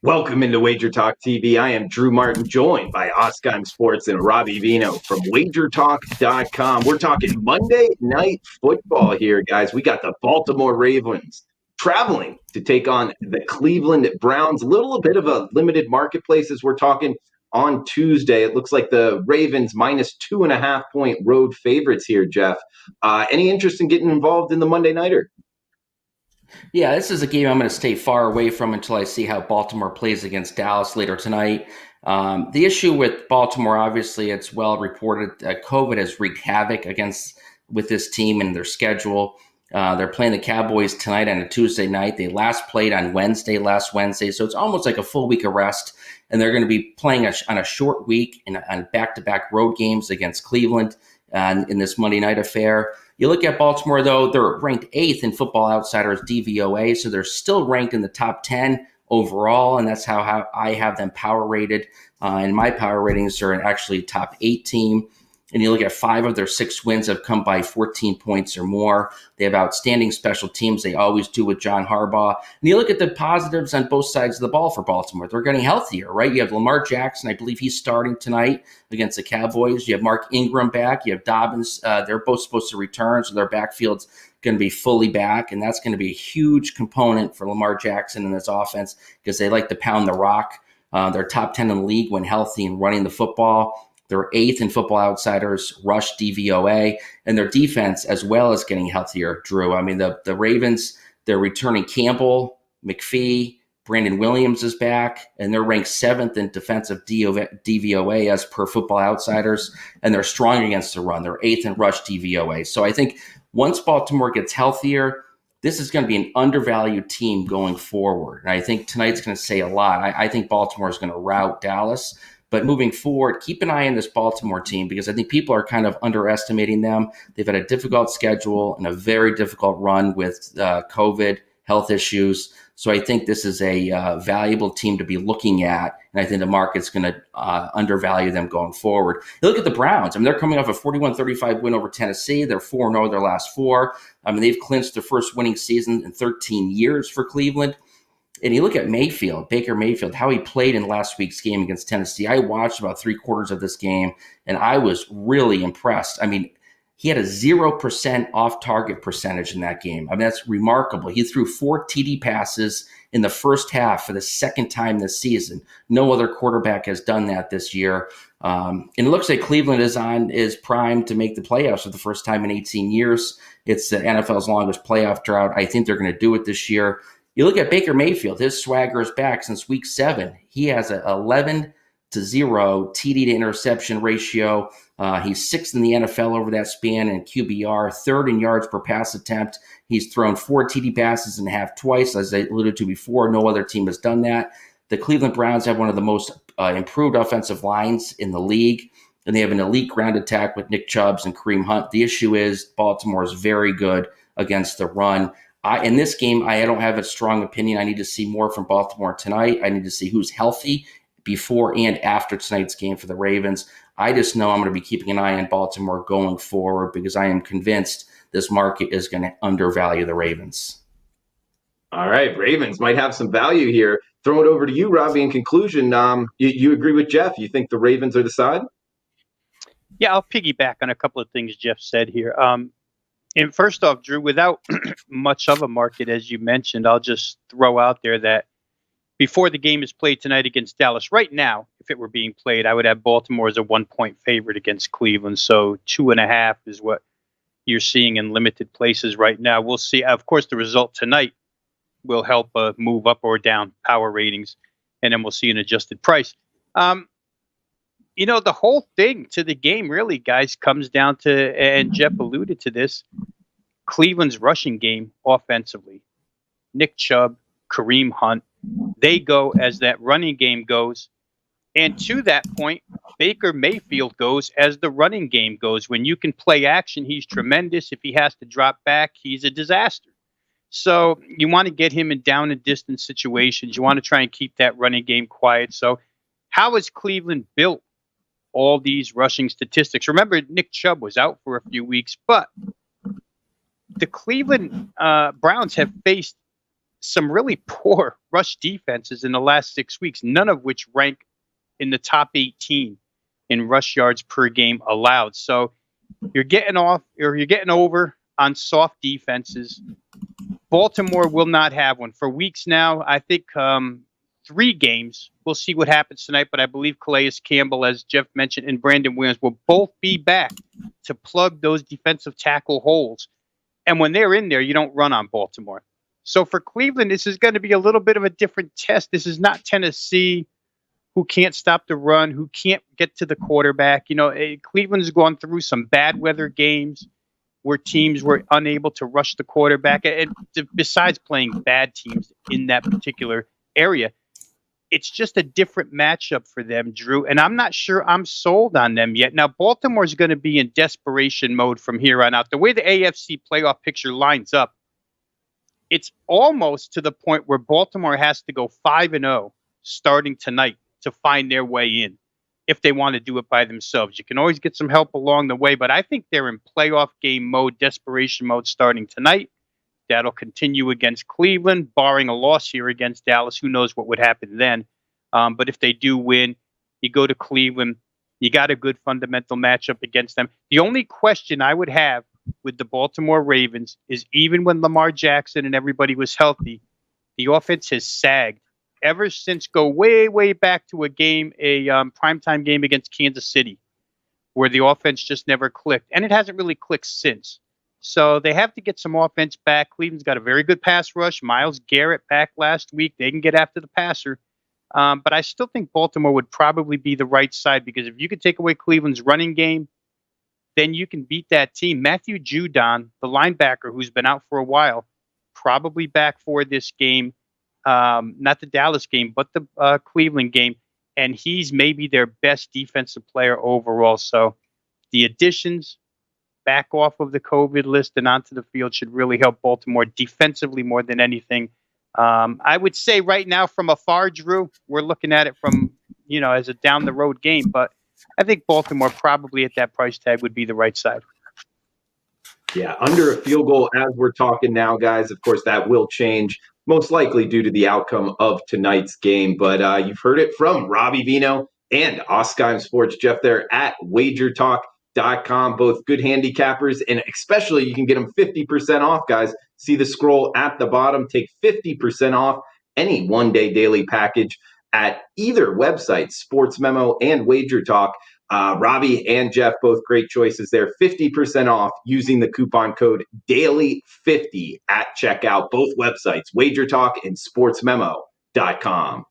Welcome into WagerTalk TV. I am Drew Martin, joined by Oscon Sports and Robbie Vino from WagerTalk.com. We're talking Monday Night Football here, guys. We got the Baltimore Ravens traveling to take on the Cleveland Browns. A little bit of a limited marketplace as we're talking on Tuesday. It looks like the Ravens minus 2.5-point road favorites here, Jeff. Any interest in getting involved in the Monday Nighter? Yeah, this is a game I'm going to stay far away from until I see how Baltimore plays against Dallas later tonight. The issue with Baltimore, obviously, it's well reported. COVID has wreaked havoc with this team and their schedule. They're playing the Cowboys tonight on a Tuesday night. They last played on last Wednesday, so it's almost like a full week of rest. And they're going to be playing on a short week on back-to-back road games against Cleveland in this Monday night affair. You look at Baltimore, though, they're ranked 8th in Football Outsiders DVOA, so they're still ranked in the top 10 overall, and that's how I have them power rated. And my power ratings are actually top 8 team. And you look at 5 of their 6 wins have come by 14 points or more. They have outstanding special teams. They always do with John Harbaugh. And you look at the positives on both sides of the ball for Baltimore. They're getting healthier, right? You have Lamar Jackson. I believe he's starting tonight against the Cowboys. You have Mark Ingram back. You have Dobbins. They're both supposed to return, so their backfield's going to be fully back. And that's going to be a huge component for Lamar Jackson in this offense because they like to pound the rock. They're top 10 in the league when healthy and running the football. They're 8th in Football Outsiders rush DVOA, and their defense as well as getting healthier, Drew. I mean, the Ravens, they're returning Campbell, McPhee, Brandon Williams is back, and they're ranked 7th in defensive DVOA as per Football Outsiders, and they're strong against the run. They're 8th in rush DVOA. So I think once Baltimore gets healthier, this is going to be an undervalued team going forward. And I think tonight's going to say a lot. I think Baltimore is going to rout Dallas. But moving forward, keep an eye on this Baltimore team because I think people are kind of underestimating them. They've had a difficult schedule and a very difficult run with COVID, health issues. So I think this is a valuable team to be looking at. And I think the market's going to undervalue them going forward. You look at the Browns. I mean, they're coming off a 41-35 win over Tennessee. They're 4-0 their last 4. I mean, they've clinched their first winning season in 13 years for Cleveland. And you look at Baker Mayfield, how he played in last week's game against Tennessee. I watched about 3/4 of this game, and I was really impressed. I mean, he had a 0% off-target percentage in that game. I mean, that's remarkable. He threw 4 TD passes in the first half for the second time this season. No other quarterback has done that this year. And it looks like Cleveland is primed to make the playoffs for the first time in 18 years. It's the NFL's longest playoff drought. I think they're going to do it this year. You look at Baker Mayfield, his swagger is back since week 7. He has an 11-0 TD to interception ratio. He's 6th in the NFL over that span in QBR, 3rd in yards per pass attempt. He's thrown 4 TD passes in half twice. As I alluded to before, no other team has done that. The Cleveland Browns have one of the most improved offensive lines in the league, and they have an elite ground attack with Nick Chubb and Kareem Hunt. The issue is Baltimore is very good against the run. In this game, I don't have a strong opinion. I need to see more from Baltimore tonight. I need to see who's healthy before and after tonight's game for the Ravens. I just know I'm going to be keeping an eye on Baltimore going forward because I am convinced this market is going to undervalue the Ravens. All right, Ravens might have some value here. Throw it over to you, Robbie. In conclusion, you agree with Jeff? You think the Ravens are the side? Yeah, I'll piggyback on a couple of things Jeff said here. And first off, Drew, without much of a market, as you mentioned, I'll just throw out there that before the game is played tonight against Dallas, right now, if it were being played, I would have Baltimore as a 1-point favorite against Cleveland. So 2.5 is what you're seeing in limited places right now. We'll see. Of course, the result tonight will help move up or down power ratings, and then we'll see an adjusted price. The whole thing to the game really, guys, comes down to, and Jeff alluded to this, Cleveland's rushing game offensively. Nick Chubb, Kareem Hunt, they go as that running game goes. And to that point, Baker Mayfield goes as the running game goes. When you can play action, he's tremendous. If he has to drop back, he's a disaster. So you want to get him in down and distance situations. You want to try and keep that running game quiet. So how is Cleveland built all these rushing statistics? Remember, Nick Chubb was out for a few weeks, but the Cleveland Browns have faced some really poor rush defenses in the last 6 weeks, none of which rank in the top 18 in rush yards per game allowed. So you're getting over on soft defenses. Baltimore will not have one for weeks now. I think 3 games. We'll see what happens tonight, but I believe Calais Campbell, as Jeff mentioned, and Brandon Williams will both be back to plug those defensive tackle holes. And when they're in there, you don't run on Baltimore. So for Cleveland, this is going to be a little bit of a different test. This is not Tennessee, who can't stop the run, who can't get to the quarterback. Cleveland's gone through some bad weather games where teams were unable to rush the quarterback. And besides playing bad teams in that particular area, it's just a different matchup for them, Drew. And I'm not sure I'm sold on them yet. Now, Baltimore's going to be in desperation mode from here on out. The way the AFC playoff picture lines up, it's almost to the point where Baltimore has to go 5-0 starting tonight to find their way in if they want to do it by themselves. You can always get some help along the way, but I think they're in playoff game mode, desperation mode starting tonight. That'll continue against Cleveland, barring a loss here against Dallas. Who knows what would happen then? But if they do win, you go to Cleveland. You got a good fundamental matchup against them. The only question I would have with the Baltimore Ravens is even when Lamar Jackson and everybody was healthy, the offense has sagged ever since go way, way back to a primetime game against Kansas City, where the offense just never clicked. And it hasn't really clicked since. So they have to get some offense back. Cleveland's got a very good pass rush. Myles Garrett back last week. They can get after the passer. But I still think Baltimore would probably be the right side, because if you could take away Cleveland's running game, then you can beat that team. Matthew Judon, the linebacker who's been out for a while, probably back for this game. Not the Dallas game, but the Cleveland game. And he's maybe their best defensive player overall. So the additions back off of the COVID list and onto the field should really help Baltimore defensively more than anything. I would say right now from afar, Drew, we're looking at it from, as a down the road game, but I think Baltimore probably at that price tag would be the right side. Yeah, under a field goal as we're talking now, guys. Of course, that will change, most likely due to the outcome of tonight's game. But you've heard it from Robbie Vino and Oskheim Sports. Jeff there at WagerTalk.com. Both good handicappers, and especially you can get them 50% off, guys. See the scroll at the bottom. Take 50% off any one-day daily package at either website, Sports Memo and WagerTalk. Robbie and Jeff, both great choices there. 50% off using the coupon code DAILY50 at checkout. Both websites, WagerTalk and SportsMemo.com.